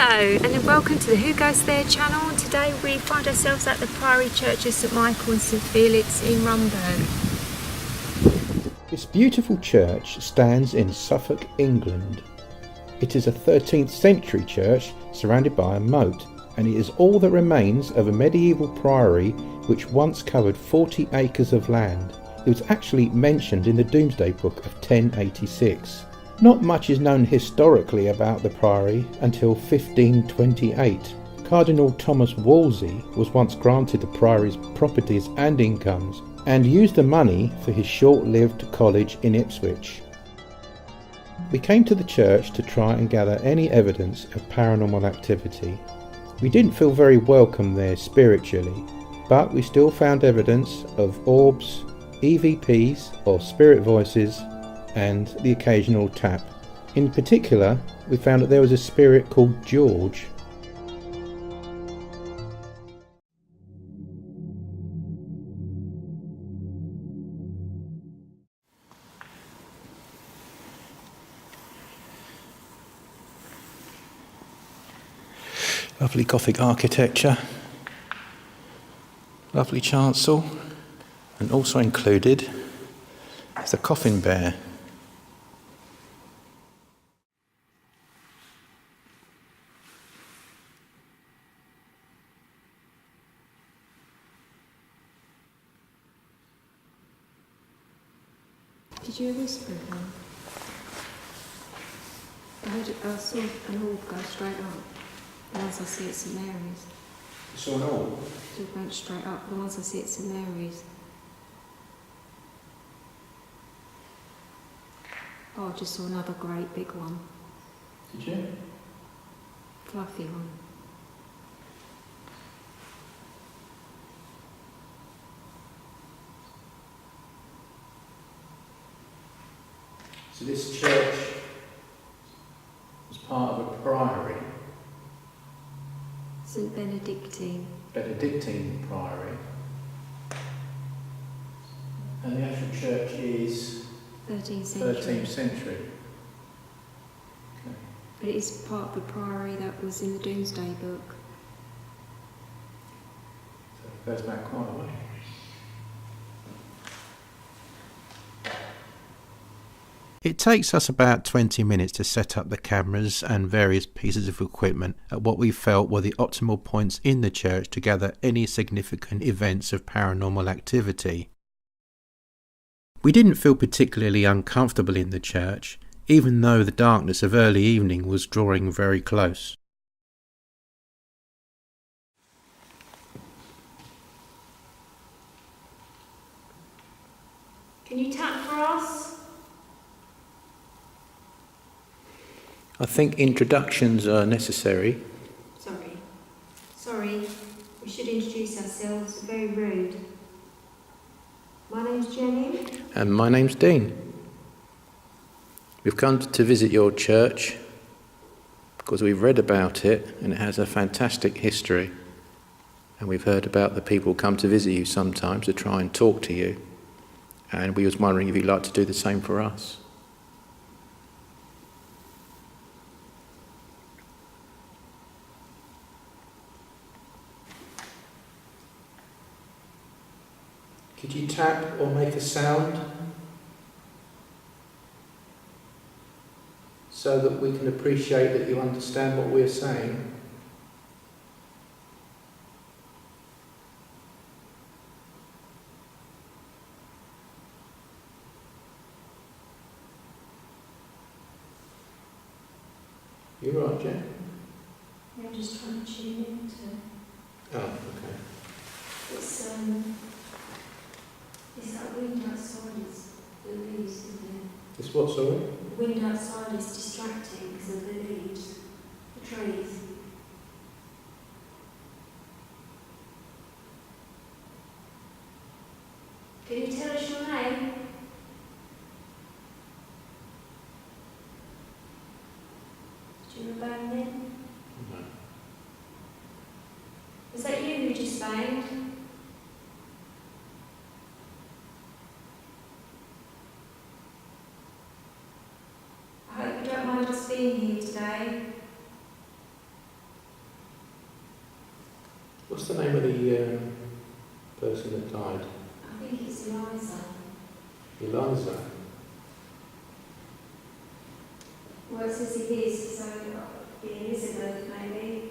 Hello and then welcome to the Who Goes There channel. Today we find ourselves at the Priory Church of St Michael and St Felix in Rumburn. This beautiful church stands in Suffolk, England. It is a 13th century church surrounded by a moat, and it is all that remains of a medieval priory which once covered 40 acres of land. It was actually mentioned in the Domesday Book of 1086. Not much is known historically about the priory until 1528. Cardinal Thomas Wolsey was once granted the priory's properties and incomes and used the money for his short-lived college in Ipswich. We came to the church to try and gather any evidence of paranormal activity. We didn't feel very welcome there spiritually, but we still found evidence of orbs, EVPs or spirit voices, and the occasional tap. In particular, we found that there was a spirit called George. Lovely Gothic architecture, lovely chancel, and also included is the coffin bear. Did you whisper then? I saw an orb go straight up. The ones I see at St Mary's. You saw an orb? It went straight up. The ones I see at St Mary's. Oh, I just saw another great big one. Did you? Fluffy one. So this church was part of a priory. St Benedictine. Benedictine priory. And the actual church is 13th century. 13th century. Okay. But it is part of the priory that was in the Domesday Book. So it goes back quite a way. It takes us about 20 minutes to set up the cameras and various pieces of equipment at what we felt were the optimal points in the church to gather any significant events of paranormal activity. We didn't feel particularly uncomfortable in the church, even though the darkness of early evening was drawing very close. Can you tap for us? I think introductions are necessary. Sorry. We should introduce ourselves. Very rude. My name's Jenny. And my name's Dean. We've come to visit your church because we've read about it and it has a fantastic history. And we've heard about the people who come to visit you sometimes to try and talk to you. And we was wondering if you'd like to do the same for us. Could you tap or make a sound so that we can appreciate that you understand what we're saying? You're right, Jen? Yeah, I'm just trying to tune into. Oh, okay. It's that wind outside is the leaves, isn't it? It's what, sorry? The wind outside is distracting because of the leaves, the trees. Can you tell us your name? Do you remember your name? No. Is that you who just banged? I hope you don't mind us being here today. What's the name of the person that died? I think it's Eliza. Eliza. Well, it says it is, so Elizabeth, maybe.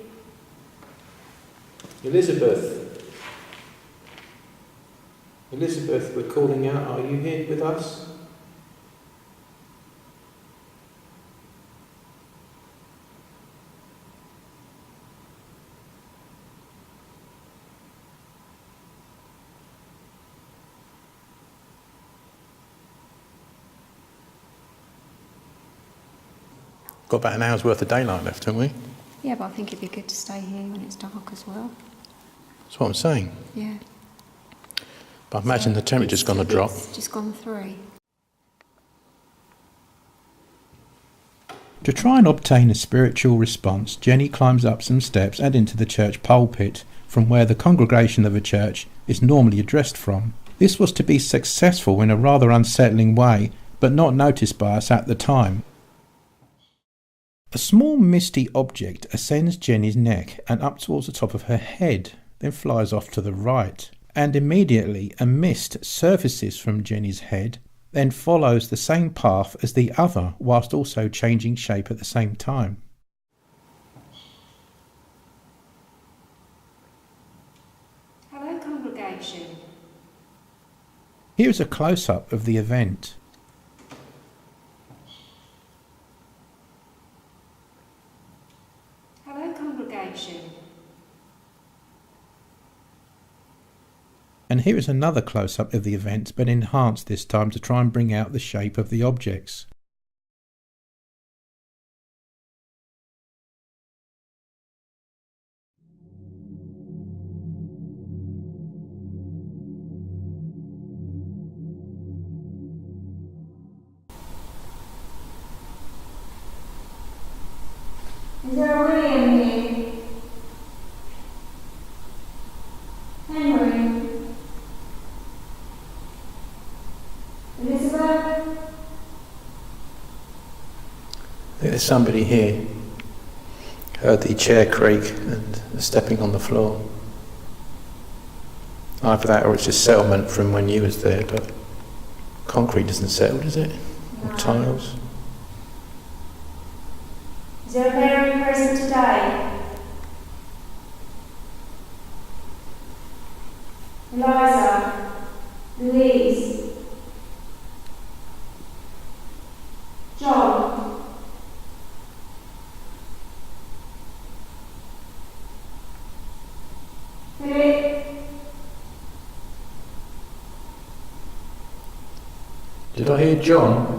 Elizabeth. Elizabeth, we're calling out. Are you here with us? Got about an hour's worth of daylight left, haven't we? Yeah, but I think it'd be good to stay here when it's dark as well. That's what I'm saying. Yeah. But I imagine the temperature's going to drop. It's just gone 3. To try and obtain a spiritual response, Jenny climbs up some steps and into the church pulpit, from where the congregation of a church is normally addressed from. This was to be successful in a rather unsettling way, but not noticed by us at the time. A small misty object ascends Jenny's neck and up towards the top of her head, then flies off to the right, and immediately a mist surfaces from Jenny's head, then follows the same path as the other, whilst also changing shape at the same time. Hello, congregation. Here is a close-up of the event. Hello, congregation. And here is another close-up of the event, but enhanced this time to try and bring out the shape of the objects. Is there a William here? Henry? Elizabeth? I think there's somebody here. Heard the chair creak and the stepping on the floor. Either that or it's just settlement from when you was there, but concrete doesn't settle, does it? No. Or tiles. Is there a parent present today? Eliza? Louise? John? Philip? Did I hear John?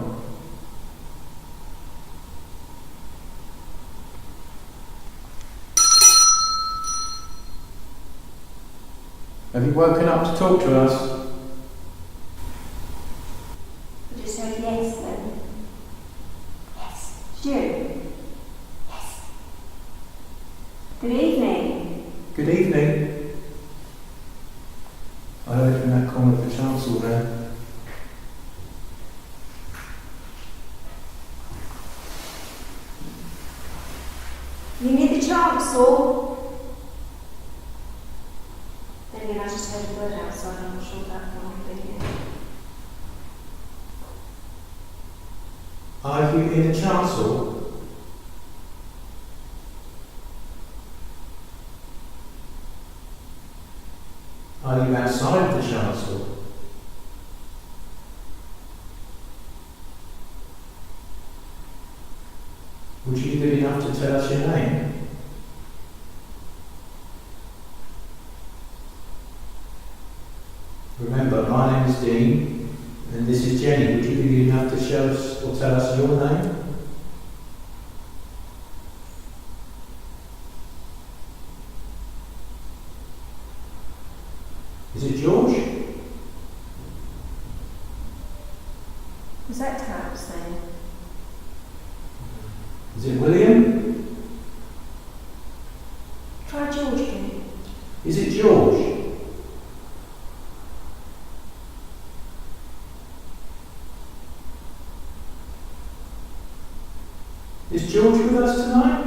Have you woken up to talk to us? I just said yes then. Yes. Stu? Yes. Good evening. Good evening. I heard from that corner of the chancel there. You need the chancel? Then again, I just heard a word outside, I'm not sure that might be it. Are you in the chancel? Are you outside of the chancel? Would you be good enough to tell us your name? Remember, my name is Dean, and this is Jenny. Would you be good enough to show us or tell us your name? Is it George? Was that Taps then? Is it William? Try George again. Is it George? Is George with us tonight?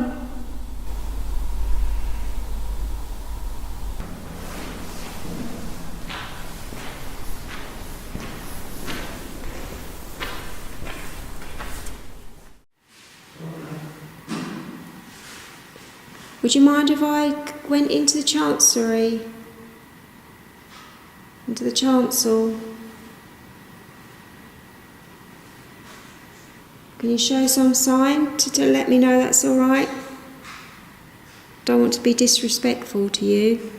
Would you mind if I went into the chancery? Into the chancel? Can you show some sign to let me know that's alright? Don't want to be disrespectful to you.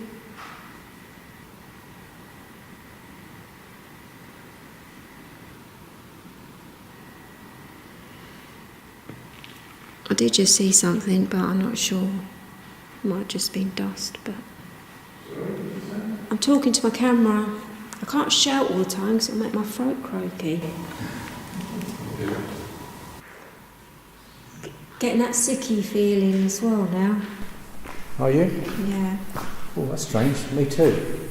I did just see something, but I'm not sure. It might have just been dust, but... I'm talking to my camera. I can't shout all the time because it'll make my throat croaky. Getting that sicky feeling as well now. Are you? Yeah. Oh, that's strange. Me too.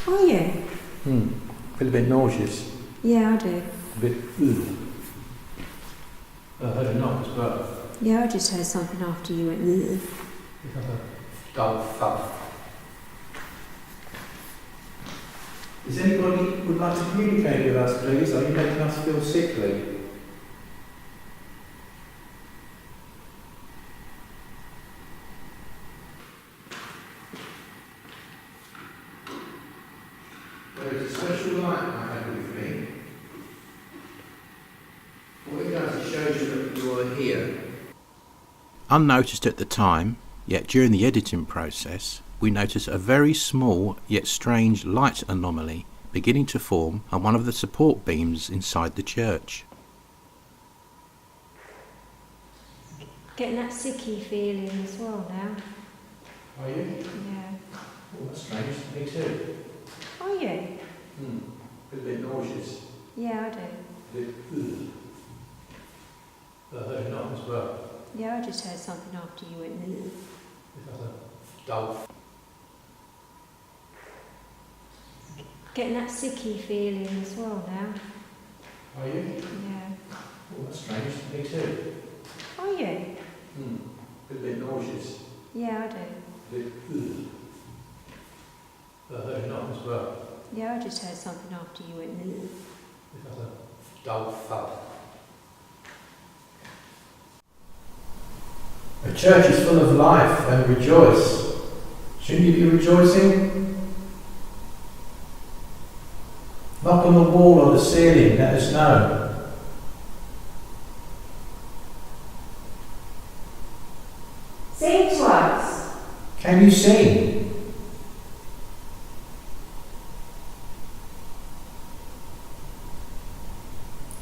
Are you? Feel a bit nauseous. Yeah, I do. A bit... ugh. I heard a knock as well. Yeah, I just heard something after you went... ugh. It's like a dull thud. Is anybody would like to communicate with us, please? Are you making us feel sickly? There is a special light I have with me. What it does, it shows you that you are here. Unnoticed at the time, yet during the editing process, we notice a very small yet strange light anomaly beginning to form on one of the support beams inside the church. Getting that sicky feeling as well now. Are you? Yeah. Oh, that's strange. Me too. Are you? A bit nauseous. Yeah, I do. A bit, ugh. I heard a knock as well. Yeah, I just heard something after you went... ugh. It's like a dull. Getting that sicky feeling as well now. Are you? Yeah. Oh, that's strange. Me too. Are you? A bit nauseous. Yeah, I do. A bit, ugh. I heard a knock as well. Yeah, I just heard something after you went... ugh. It's like a dull thud. A church is full of life and rejoice. Shouldn't you be rejoicing? Knock on the wall or the ceiling, let us know. Sing to us. Can you sing?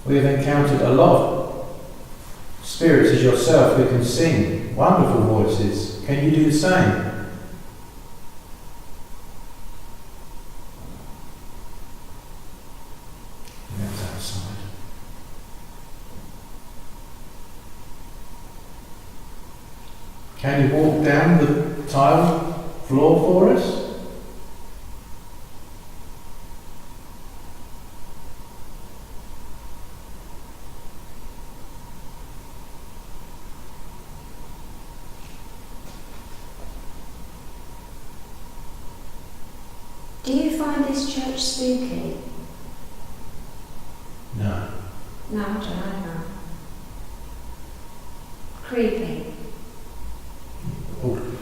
We have encountered a lot of spirits as yourself who can sing, wonderful voices. Can you do the same? That's outside. Can you walk down the tile floor for us? Do you find this church spooky? No. No, I don't know. Creepy.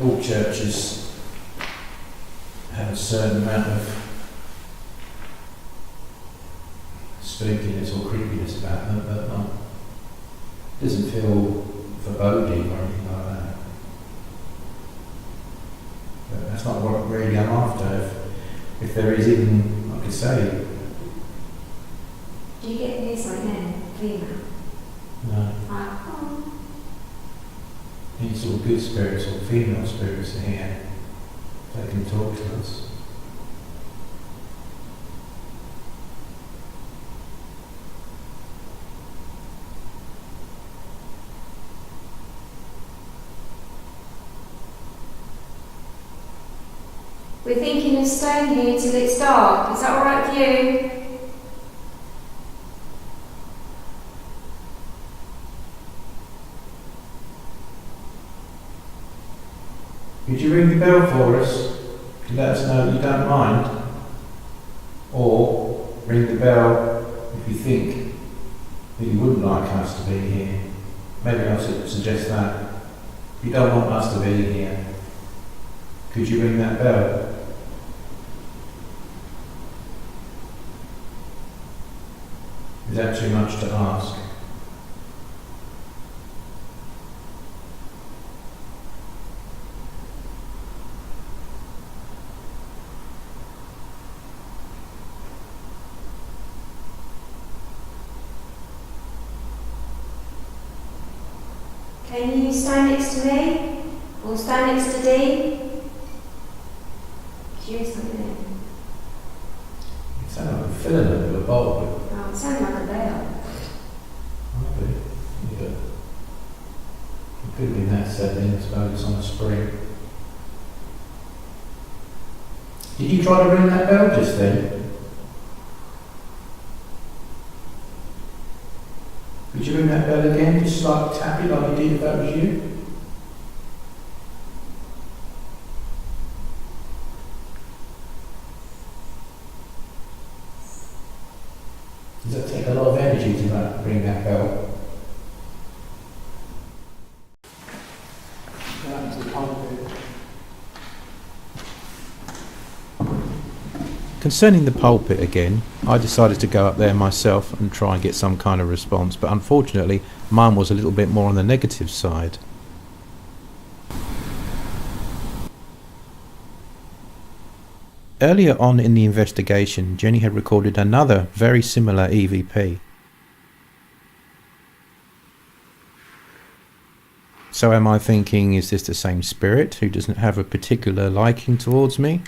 All churches have a certain amount of spookiness or creepiness about them, but it doesn't feel foreboding or anything like that. But that's not what really I'm after. If there is even, I could say, Do you get this like men, female? no, Oh. any sort of good spirits or female spirits are here. They can talk to us. We're thinking of staying here till it's dark. Is that alright with you? Could you ring the bell for us to let us know that you don't mind? Or ring the bell if you think that you wouldn't like us to be here. Maybe I'll suggest that. If you don't want us to be here, Could you ring that bell? Is that too much to ask? Can you stand next to me? Or stand next to Dee? Do you hear something? It sounds like a filament of a bulb. Oh, it sounds like a bell. Might be. Yeah. It could be in that setting, I suppose it's on a spring. Did you try to ring that bell just then? Could you ring that bell again? Just like tap it like you did if that was you? Does that take a lot of energy to ring that bell? Concerning the pulpit again, I decided to go up there myself and try and get some kind of response, but unfortunately mine was a little bit more on the negative side. Earlier on in the investigation, Jenny had recorded another very similar EVP. So am I thinking, is this the same spirit who doesn't have a particular liking towards me?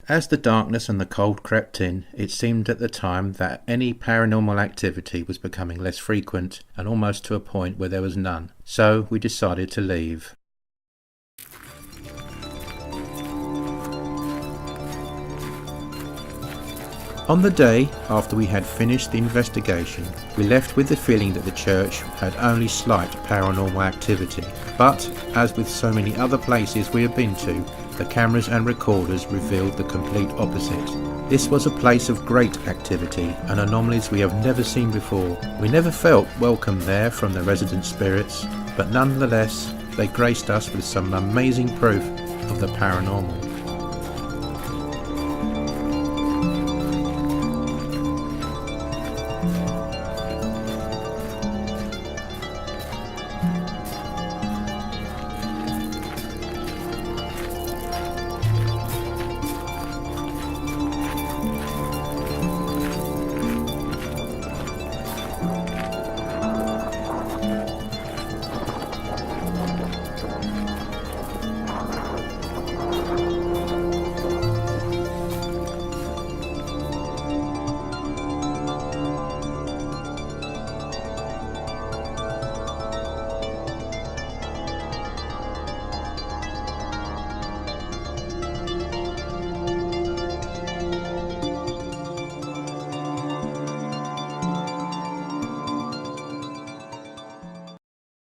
As the darkness and the cold crept in, it seemed at the time that any paranormal activity was becoming less frequent and almost to a point where there was none. So we decided to leave. On the day after we had finished the investigation, we left with the feeling that the church had only slight paranormal activity. But, as with so many other places we have been to, the cameras and recorders revealed the complete opposite. This was a place of great activity and anomalies we have never seen before. We never felt welcome there from the resident spirits, but nonetheless they graced us with some amazing proof of the paranormal.